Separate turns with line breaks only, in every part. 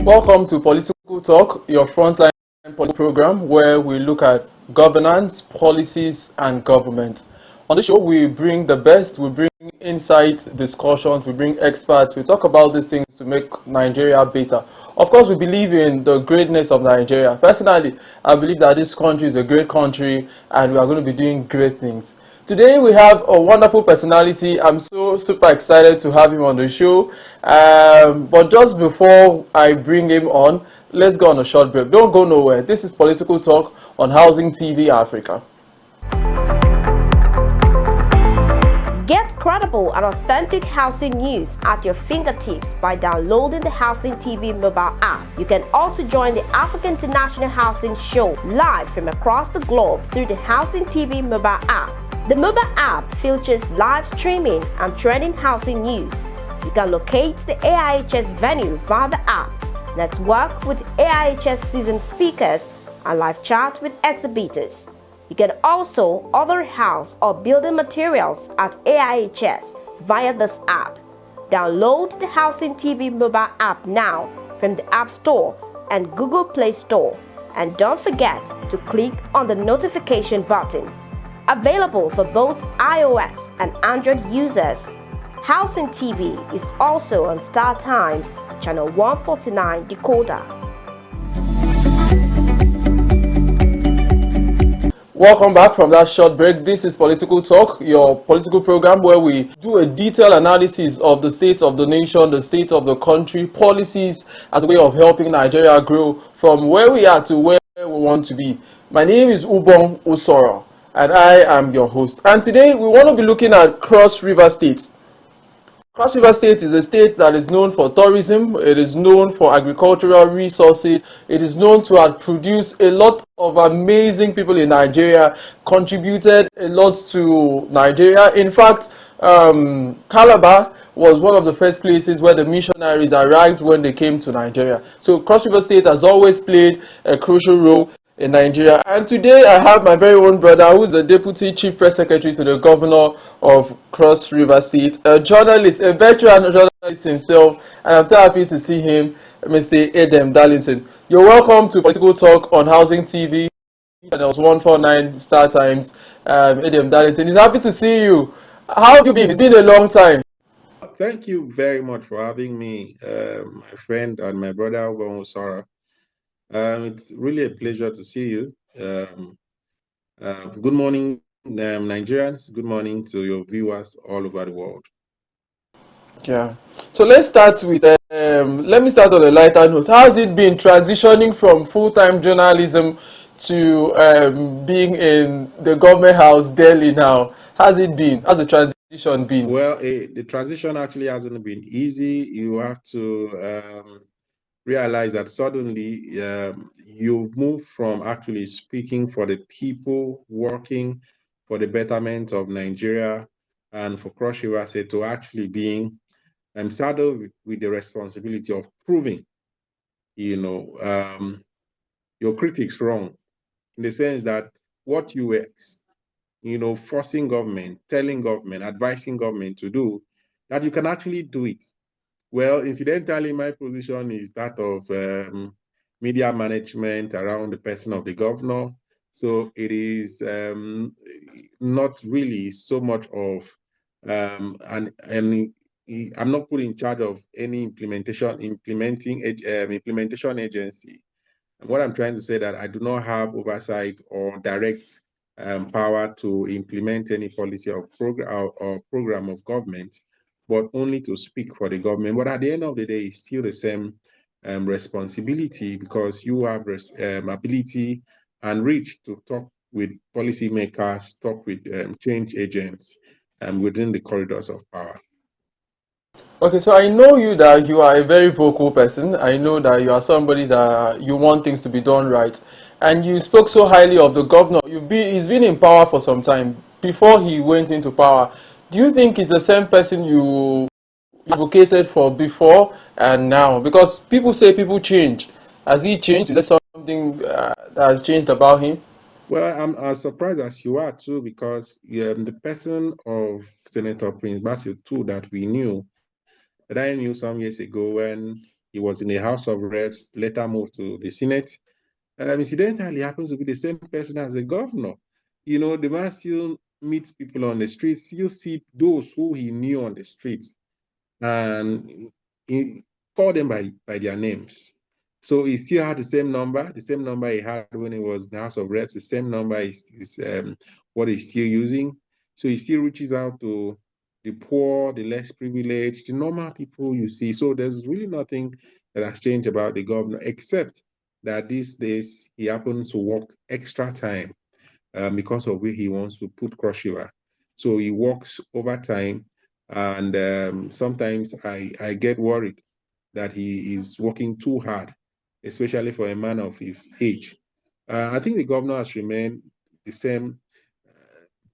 Welcome to Political Talk, your frontline political program where we look at governance, policies, and government. On the show, we bring the best, we bring insight, discussions, we bring experts, we talk about these things to make Nigeria better. Of course, we believe in the greatness of Nigeria. Personally, I believe that this country is a great country and we are going to be doing great things. Today we have a wonderful personality. I'm so super excited to have him on the show. But just before I bring him on, let's go on a short break. Don't go nowhere. This is Political Talk on Housing TV Africa.
Get credible and authentic housing news at your fingertips by downloading the Housing TV mobile app. You can also join the African International Housing Show live from across the globe through the Housing TV mobile app. The mobile app features live streaming and trending housing news. You can locate the AIHS venue via the app, network with AIHS seasoned speakers, and live chat with exhibitors. You can also order house or building materials at AIHS via this app. Download the Housing TV mobile app now from the App Store and Google Play Store. And don't forget to click on the notification button. Available for both iOS and Android users. Housing TV is also on Star Times, channel 149 decoder.
Welcome back from that short break. This is Political Talk, your political program where we do a detailed analysis of the state of the nation, the state of the country, policies as a way of helping Nigeria grow from where we are to where we want to be. My name is Ubong Usoro, and I am your host. And today we want to be looking at Cross River State. Cross River State is a state that is known for tourism, it is known for agricultural resources, it is known to have produced a lot of amazing people in Nigeria, contributed a lot to Nigeria. In fact, Calabar was one of the first places where the missionaries arrived when they came to Nigeria. So Cross River State has always played a crucial role in Nigeria. And today I have my very own brother who is the Deputy Chief Press Secretary to the Governor of Cross River State, a journalist, a veteran journalist himself, and I'm so happy to see him, Mr. Edem Darlington. You're welcome to Political Talk on Housing TV, channels 149 Star Times. Edem Darlington, he's happy to see you. How have you been? It's been a long time.
Thank you very much for having me, my friend and my brother, Sarah. It's really a pleasure to see you. Good morning, Nigerians. Good morning to your viewers all over the world.
Yeah. So let's start with, let me start on a lighter note. How's it been transitioning from full-time journalism to being in the government house daily now? How's it been? How's the transition been?
Well, the transition actually hasn't been easy. You have to realize that suddenly you move from actually speaking for the people, working for the betterment of Nigeria and for Cross River State to actually being saddled with the responsibility of proving, your critics wrong, in the sense that what you were, forcing government, telling government, advising government to do, that you can actually do it. Well, incidentally, my position is that of media management around the person of the governor. So it is not really so much of, and I'm not put in charge of any implementing agency. And what I'm trying to say that I do not have oversight or direct power to implement any policy or program of government, but only to speak for the government. But at the end of the day, it's still the same responsibility, because you have ability and reach to talk with policymakers, talk with change agents within the corridors of power.
Okay, so I know you that you are a very vocal person. I know that you are somebody that you want things to be done right. And you spoke so highly of the governor. He's been in power for some time before he went into power. Do you think he's the same person you advocated for before and now? Because people say people change. Has he changed? Is there something that has changed about him?
Well, I'm as surprised as you are too, because the person of Senator Prince Basil too that we knew, that I knew some years ago when He was in the House of Reps, later moved to the Senate. Incidentally, happens to be the same person as the governor. You know, the man still meets people on the streets, still see those who he knew on the streets, and he called them by their names. So he still had the same number he had when he was in the House of Reps, the same number is what he's still using. So he still reaches out to the poor, the less privileged, the normal people you see. So there's really nothing that has changed about the governor, except that these days he happens to work extra time because of where he wants to put Cross River. So he works overtime, and sometimes I get worried that he is working too hard, especially for a man of his age. I think the governor has remained the same,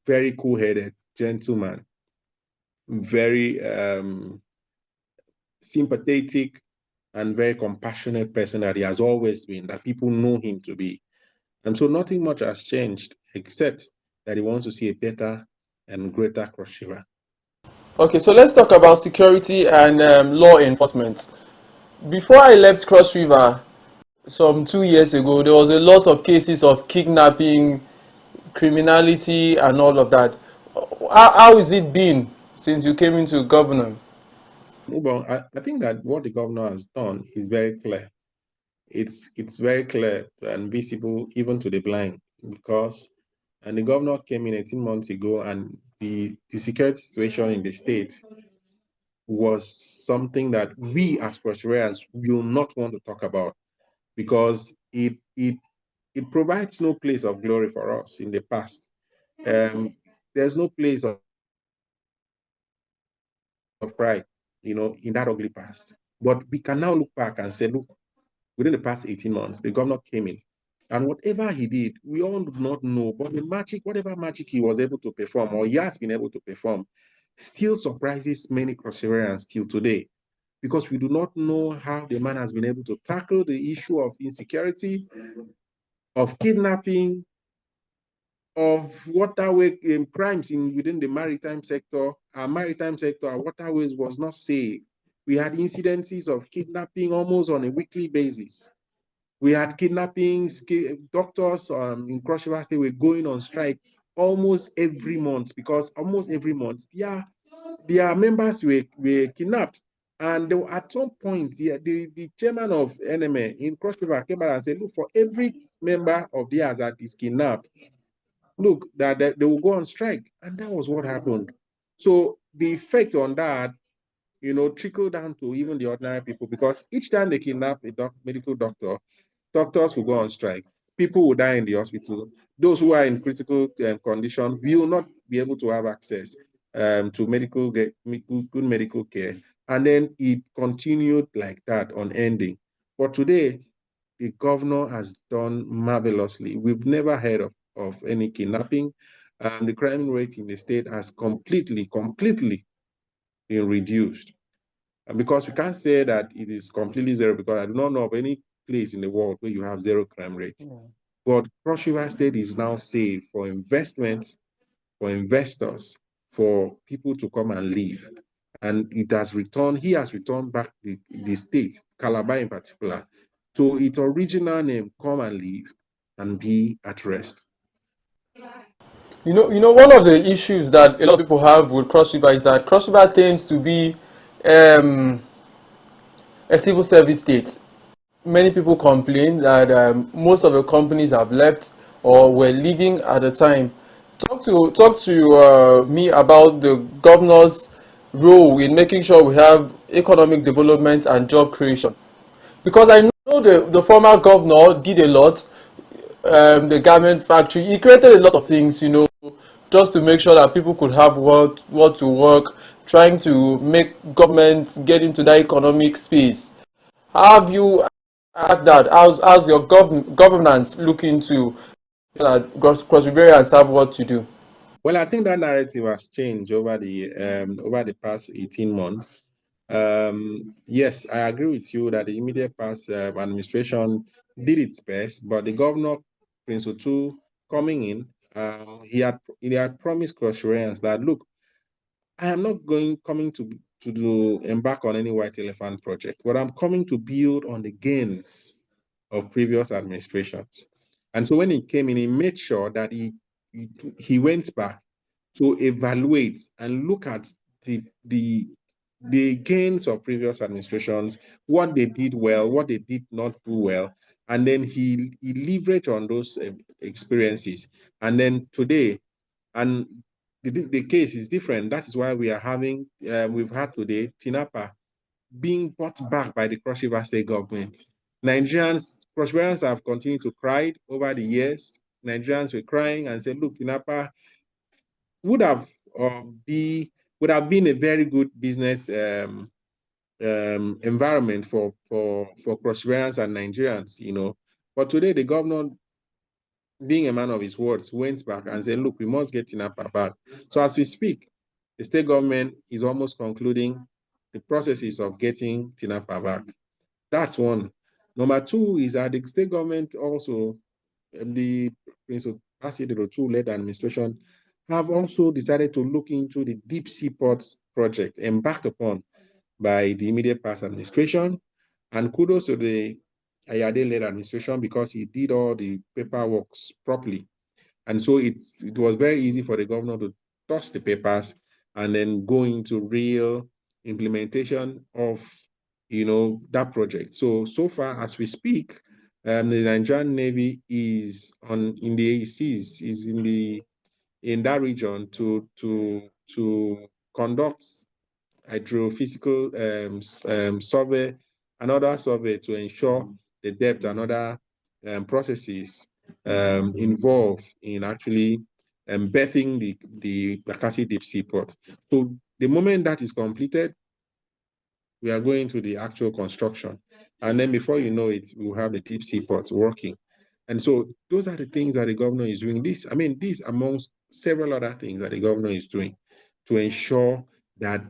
very cool-headed gentleman, very sympathetic and very compassionate person that he has always been, that people know him to be. And so nothing much has changed, except that he wants to see a better and greater Cross River.
Okay, so let's talk about security and law enforcement. Before I left Cross River some 2 years ago, there was a lot of cases of kidnapping, criminality, and all of that. How has it been since you came into governor?
Well, I think that what the governor has done is very clear. It's very clear and visible even to the blind, because and the governor came in 18 months ago, and the security situation in the state was something that we as Cross Rivers will not want to talk about, because it provides no place of glory for us in the past. There's no place of pride, in that ugly past. But we can now look back and say, look, within the past 18 months, the governor came in, and whatever he did, we all do not know, but the magic, whatever magic he was able to perform, or he has been able to perform, still surprises many Cross Riverians still today, because we do not know how the man has been able to tackle the issue of insecurity, of kidnapping, of waterway crimes within the maritime sector. Our maritime sector, our waterways was not safe. We had incidences of kidnapping almost on a weekly basis. We had kidnappings, doctors in Cross River State were going on strike almost every month, because almost every month their members were kidnapped. And at some point, the chairman of NMA in Cross River came out and said, look, for every member of theirs that is kidnapped, look, that they will go on strike. And that was what happened. So the effect on that, trickle down to even the ordinary people, because each time they kidnap a medical doctor, doctors will go on strike. People will die in the hospital. Those who are in critical condition will not be able to have access to good medical care. And then it continued like that, unending. But today, the governor has done marvelously. We've never heard of any kidnapping. The crime rate in the state has completely been reduced. And because we can't say that it is completely zero, because I do not know of any place in the world where you have zero crime rate. Yeah. But Cross River State is now safe for investment, for investors, for people to come and live. And he has returned back the state, Calabar in particular, to its original name, come and live and be at rest.
One of the issues that a lot of people have with Cross River is that Cross River tends to be a civil service state. Many people complain that most of the companies have left or were leaving at the time. Talk to me about the governor's role in making sure we have economic development and job creation. Because I know the former governor did a lot. The garment factory, he created a lot of things, just to make sure that people could have what to work, trying to make government get into that economic space. How have you at that? How's your governance looking to that Cross Riverians have what to do?
Well, I think that narrative has changed over the past 18 months. Yes, I agree with you that the immediate past administration did its best, but the governor, Prince Otu, coming in, he had promised Cross Riverians that, look, I am not coming to embark on any white elephant project, but I'm coming to build on the gains of previous administrations. And so when he came in, he made sure that he went back to evaluate and look at the gains of previous administrations, what they did well, what they did not do well, and then he leveraged on those experiences. And then today, and the case is different. That is why we've had today Tinapa being bought back by the Cross River State government. Cross Rivers have continued to cry over the years. Nigerians were crying and said, look, Tinapa would have been a very good business environment for Cross Rivers and Nigerians, But today the governor, being a man of his words, went back and said, look, we must get Tinapa back. So as we speak, the state government is almost concluding the processes of getting Tinapa back. That's one. Number two is that the state government also, the Prince Two-led administration, have also decided to look into the deep sea ports project embarked upon by the immediate past administration. And kudos to the Ayade-led administration because he did all the paperwork properly. And so it was very easy for the governor to toss the papers and then go into real implementation of that project. So far as we speak, the Nigerian Navy is in the seas, is in that region to conduct hydrophysical survey, another survey to ensure the depth and other processes involved in actually berthing the Bakassi deep sea port. So the moment that is completed, we are going to the actual construction. And then before you know it, we'll have the deep sea ports working. And so those are the things that the governor is doing. This amongst several other things that the governor is doing to ensure that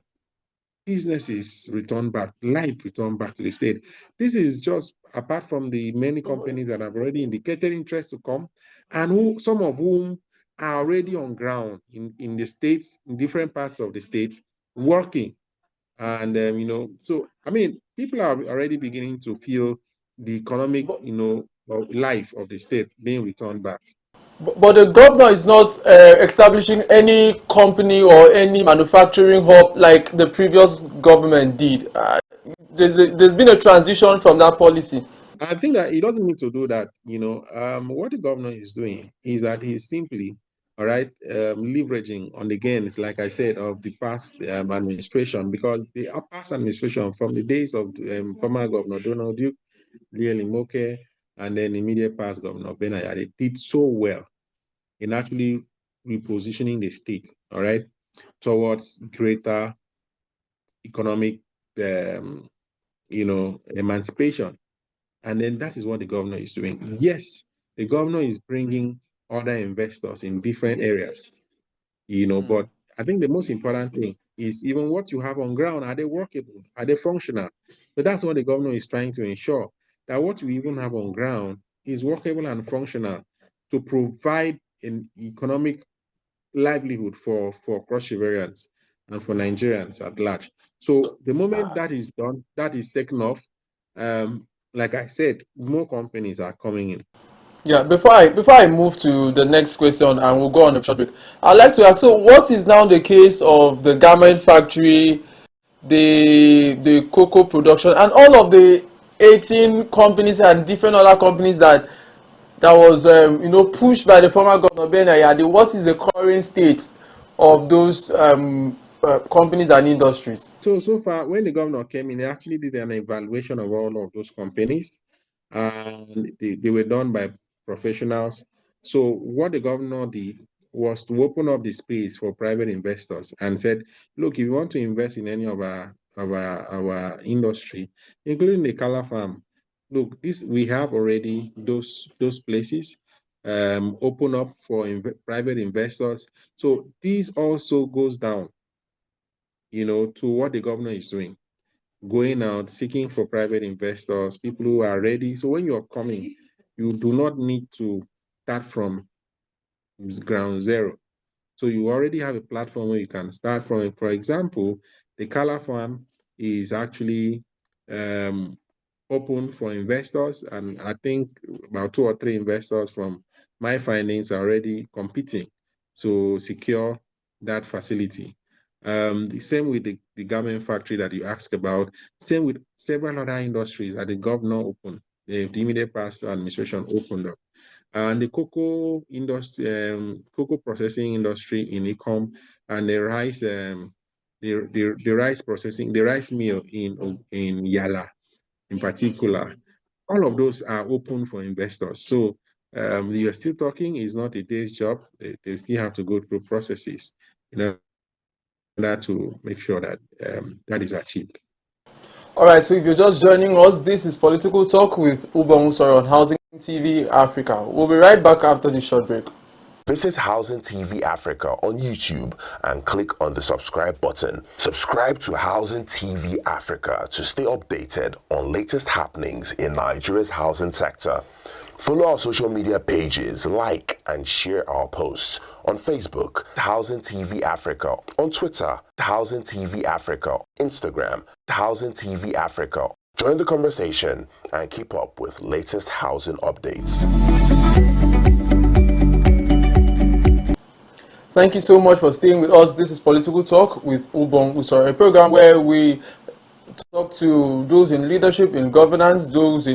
businesses return back, life return back to the state. This is just apart from the many companies that have already indicated interest to come, and some of whom are already on ground in the states, in different parts of the states, working. And so people are already beginning to feel the economic, life of the state being returned back.
But the governor is not establishing any company or any manufacturing hub like the previous government did. There's been a transition from that policy.
I think that he doesn't need to do that. What the governor is doing is that he's simply, all right, leveraging on the gains, like I said, of the past administration, because the past administration from the days of former Governor Donald Duke, Lieli Moke, and then immediate past Governor Benaya, they did so well in actually repositioning the state, all right, towards greater economic, emancipation. And then that is what the governor is doing. Yes, the governor is bringing other investors in different areas, but I think the most important thing is even what you have on ground, are they workable? Are they functional? So that's what the governor is trying to ensure, that what we even have on ground is workable and functional to provide an economic livelihood for Cross Riverians and for Nigerians at large. So the moment that is done, that is taken off, like I said, more companies are coming in.
Yeah, before I move to the next question and we'll go on a short break, I'd like to ask, so what is now the case of the garment factory, the cocoa production, and all of the 18 companies and different other companies that was pushed by the former governor Ben Ayade? What is the current state of those companies and industries?
So far, when the governor came in, he actually did an evaluation of all of those companies, and they were done by professionals. So what the governor did was to open up the space for private investors and said, look, if you want to invest in any of our industry, including the Kala farm, look, we have already those places open up for private investors. So this also goes down, to what the governor is doing, going out, seeking for private investors, people who are ready. So when you're coming, you do not need to start from ground zero. So you already have a platform where you can start from. For example, The Kala farm is actually open for investors, and I think about 2 or 3 investors from my findings are already competing to secure that facility. The same with the garment factory that you asked about, same with several other industries that the governor opened, the immediate past administration opened up. And the cocoa industry, cocoa processing industry in Ecom, and the rice, the rice processing, the rice mill in Yala in particular, all of those are open for investors. So you're still talking, is not a day's job. They still have to go through processes in order to make sure that that is achieved.
All right, so if you're just joining us, this is Political Talk with Ubong Usoro on Housing TV Africa. We'll be right back after this short break.
Visit Housing TV Africa on YouTube and click on the subscribe button. Subscribe to Housing TV Africa to stay updated on latest happenings in Nigeria's housing sector. Follow our social media pages, like and share our posts on Facebook, Housing TV Africa, on Twitter, Housing TV Africa, Instagram, Housing TV Africa. Join the conversation and keep up with latest housing updates.
Thank you so much for staying with us. This is Political Talk with Ubong Usoro, a program where we talk to those in leadership, in governance, those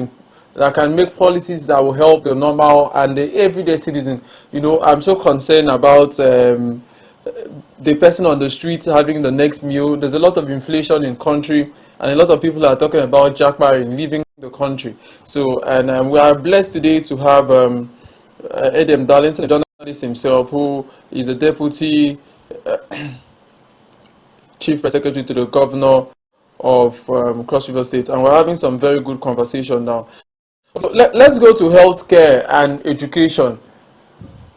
that can make policies that will help the normal and the everyday citizen. You know, I'm so concerned about the person on the street having the next meal. There's a lot of inflation in country, and a lot of people are talking about jackpot leaving the country. So, and we are blessed today to have Edem Darlington, the journalist himself, who is a deputy chief press secretary to the governor of Cross River State, and we're having some very good conversation now. So let's go to healthcare and education.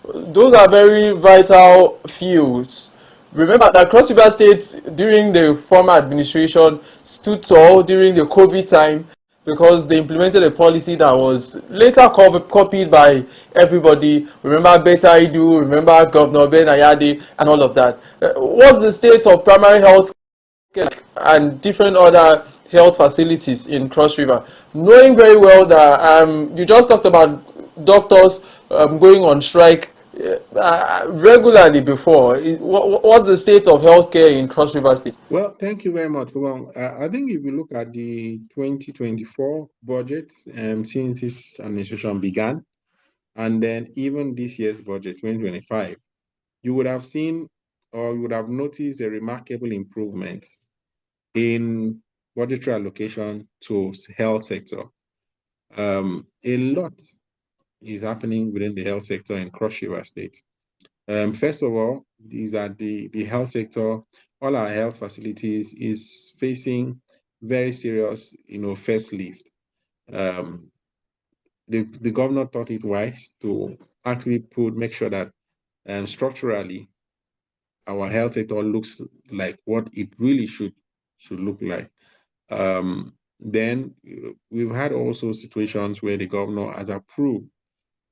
Those are very vital fields. Remember that Cross River State, during the former administration, stood tall during the COVID time because they implemented a policy that was later copied by everybody. Remember Beta Idu, remember Governor Ben Ayade, and all of that. What's the state of primary health care and different other health facilities in Cross River? Knowing very well that you just talked about doctors going on strike regularly before. What's the state of healthcare in Cross River State?
Well, thank you very much. Well, I think if you look at the 2024 budget, since this administration began, and then even this year's budget, 2025, you would have seen, or you would have noticed, a remarkable improvement in budgetary allocation to health sector. A lot is happening within the health sector in Cross River State. First of all, these are the health sector. All our health facilities is facing very serious, first lift. The governor thought it wise to actually make sure that structurally our health sector looks like what it really should look like. Then we've had also situations where the governor has approved,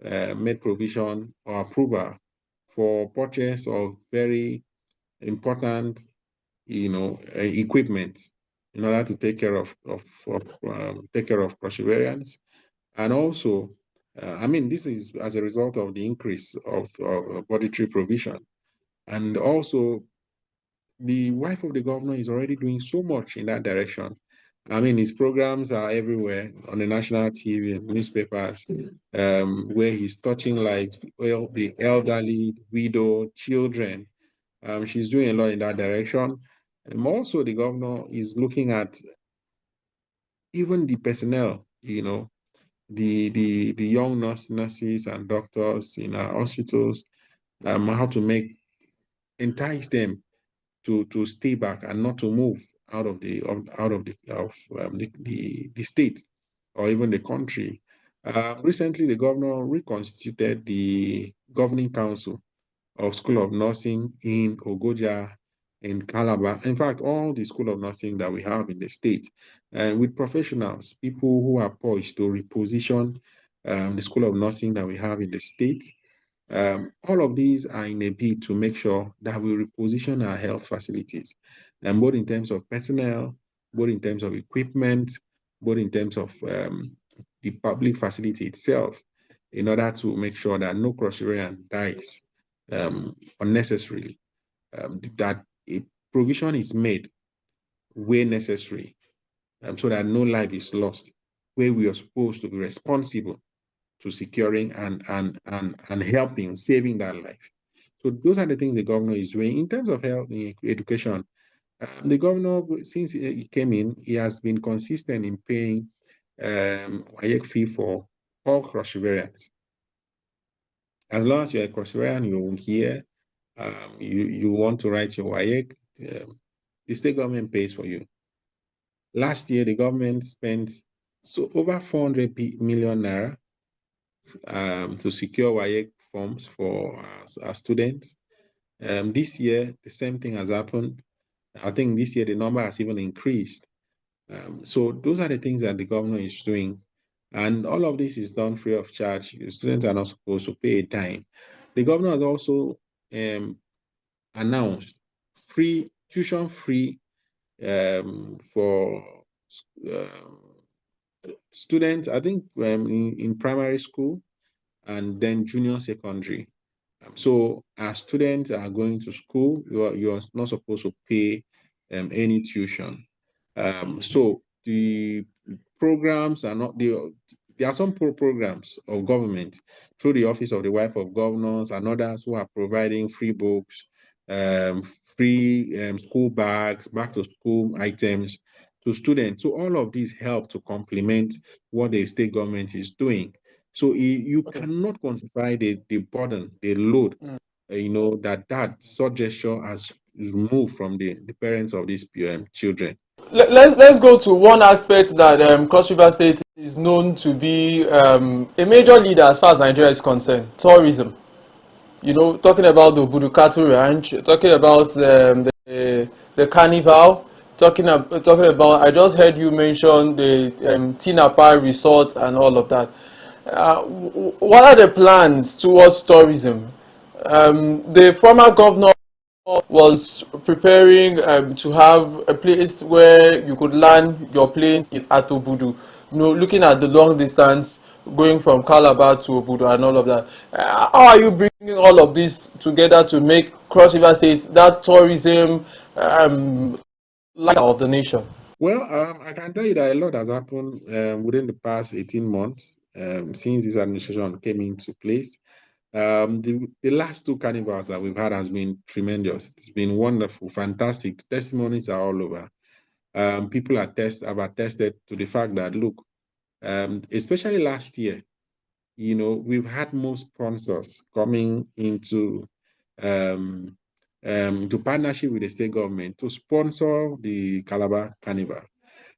made provision or approval for purchase of very important, equipment in order to take care of Cross Riverians. And also, this is as a result of the increase of budgetary provision. And also, the wife of the governor is already doing so much in that direction. His programs are everywhere on the national TV and newspapers, where he's touching lives, the elderly, widow, children. She's doing a lot in that direction. And also, the governor is looking at even the personnel, the young nurses and doctors in our hospitals, how to entice them to stay back and not to move out of the state or even the country. Recently, the governor reconstituted the governing council of School of Nursing in Ogoja, in Calabar. In fact, all the School of Nursing that we have in the state, and with professionals, people who are poised to reposition the School of Nursing that we have in the state. All of these are in a bid to make sure that we reposition our health facilities, and both in terms of personnel, both in terms of equipment, both in terms of the public facility itself, in order to make sure that no Cross-Riverian dies unnecessarily, that a provision is made where necessary, so that no life is lost, where we are supposed to be responsible to securing and helping, saving that life. So those are the things the governor is doing. In terms of health and education, the governor, since he came in, he has been consistent in paying WAEC fee for all Cross-Riverians. As long as you're a Cross-Riverian, you're here, you want to write your WAEC, the state government pays for you. Last year, the government spent over 400 million naira to secure WAEC forms for our students. This year, the same thing has happened. I think this year the number has even increased. So those are the things that the governor is doing. And all of this is done free of charge. The students are not supposed to pay a dime. The governor has also announced tuition free for students, I think in primary school and then junior secondary. So as students are going to school, you're not supposed to pay any tuition. So the programs are not there are some programs of government through the Office of the Wife of Governors and others who are providing free books, free school bags, back to school items to students. So all of these help to complement what the state government is doing. So you cannot quantify the burden, the load, that such gesture has removed from the parents of these children.
Let's go to one aspect that Cross River State is known to be a major leader as far as Nigeria is concerned: tourism. Talking about the Budukatu Ranch, talking about the carnival, talking about. I just heard you mention the Tinapa Resort and all of that. What are the plans towards tourism? The former governor was preparing to have a place where you could land your planes at Obudu, looking at the long distance going from Calabar to Obudu and all of that. How are you bringing all of this together to make Cross River State that tourism leader of the nation?
Well, I can tell you that a lot has happened within the past 18 months since this administration came into place. The last two carnivals that we've had has been tremendous. It's been wonderful, fantastic. Testimonies are all over. People have attested to the fact that, look, especially last year, we've had more sponsors coming into to partnership with the state government to sponsor the Calabar Carnival.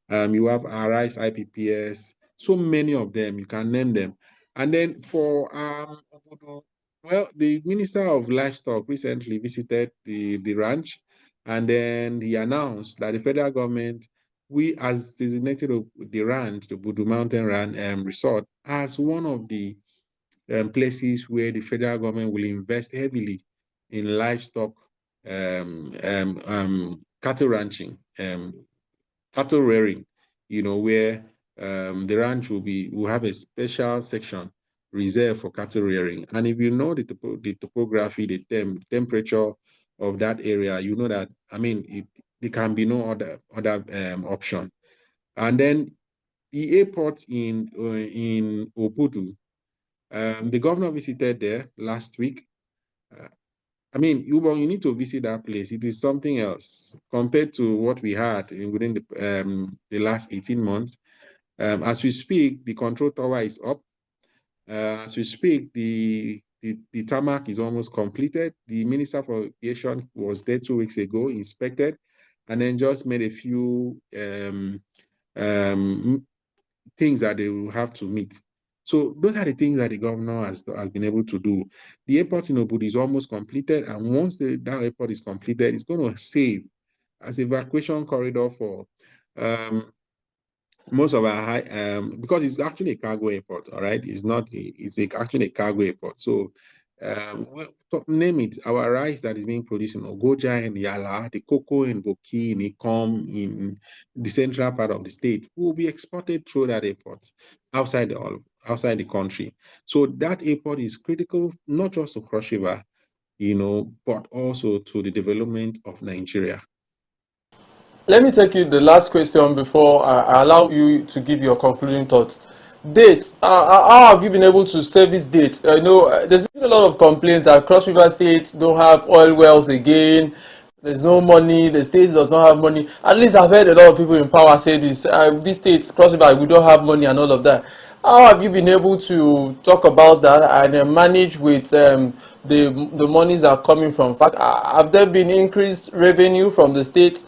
You have Arise IPPS, so many of them, you can name them. And then for well, the Minister of Livestock recently visited the ranch, and then he announced that the federal government, we as designated the ranch, the Budu Mountain Ranch Resort, as one of the places where the federal government will invest heavily in livestock, cattle ranching, cattle rearing, where the ranch will have a special section reserved for cattle rearing. And if you know the topography, the temperature of that area, you know that, there can be no other option. And then the airport in Obudu, the governor visited there last week. You need to visit that place. It is something else compared to what we had within the last 18 months. As we speak, the control tower is up. As we speak, the tarmac is almost completed. The Minister for Aviation was there 2 weeks ago, inspected, and then just made a few things that they will have to meet. So those are the things that the governor has been able to do. The airport in Obudu is almost completed, and once that airport is completed, it's going to save as evacuation corridor for most of our high, because it's actually a cargo airport, all right? It's not, it's actually a cargo airport. So name it, our rice that is being produced in Ogoja and Yala, the cocoa in Boki, in Ikom, in the central part of the state, will be exported through that airport outside the country. So that airport is critical, not just to Cross River, but also to the development of Nigeria.
Let me take you the last question before I allow you to give your concluding thoughts. Dates. How have you been able to service dates? There's been a lot of complaints that Cross River State don't have oil wells again. There's no money. The state does not have money. At least I've heard a lot of people in power say this. These states, Cross River, we don't have money and all of that. How have you been able to talk about that and manage with the monies that are coming from? Have there been increased revenue from the state?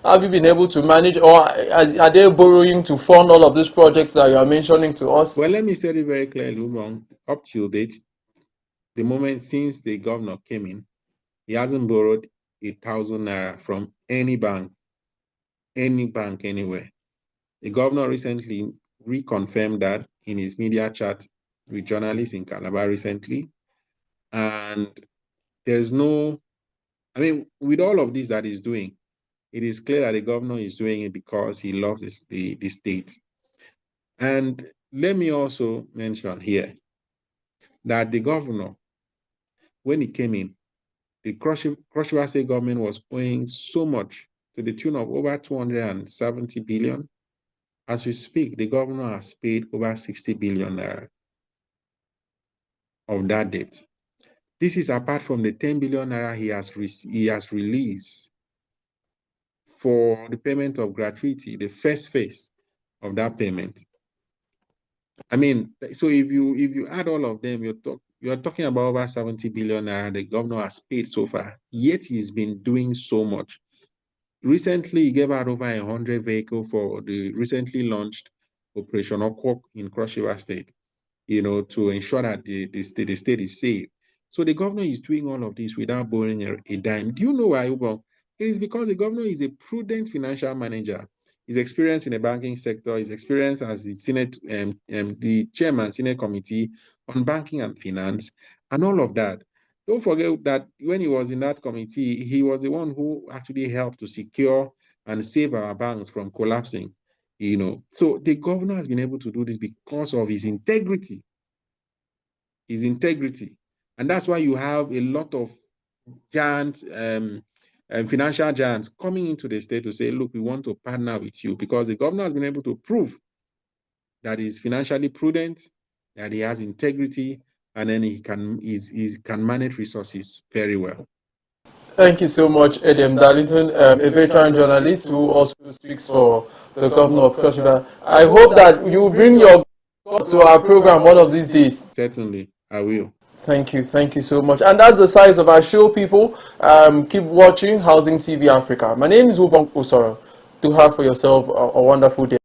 Have you been able to manage, or are they borrowing to fund all of these projects that you are mentioning to us?
Well, let me say it very clearly, up till date, the moment since the governor came in, he hasn't borrowed 1,000 naira from any bank anywhere. The governor recently reconfirmed that in his media chat with journalists in Calabar recently. And there's no, with all of this that he's doing, it is clear that the governor is doing it because he loves the state. And let me also mention here that the governor, when he came in, the Cross River State government was owing so much to the tune of over 270 billion. As we speak, the governor has paid over 60 billion naira of that debt. This is apart from the 10 billion naira he has released for the payment of gratuity, the first phase of that payment. So if you add all of them, you're talking about over 70 billion naira the governor has paid so far, yet he's been doing so much. Recently, he gave out over 100 vehicles for the recently launched Operation Okwok in Cross River State, to ensure that the state is safe. So the governor is doing all of this without borrowing a dime. Do you know why, Ubon? It is because the governor is a prudent financial manager. He's experienced in the banking sector. He's experienced as the Senate, the chairman, Senate Committee on Banking and Finance, and all of that. Don't forget that when he was in that committee, he was the one who actually helped to secure and save our banks from collapsing. So the governor has been able to do this because of his integrity. And that's why you have a lot of giants, financial giants coming into the state to say, look, we want to partner with you, because the governor has been able to prove that he's financially prudent, that he has integrity, and then he can manage resources very well.
Thank you so much, Edem Darlington, a veteran journalist who also speaks for the governor of Cross River. I hope that you bring your to our program one of these days.
Certainly, I will.
Thank you so much. And that's the size of our show, people. Keep watching Housing TV Africa. My name is Ubong Osoro. Do have for yourself a wonderful day.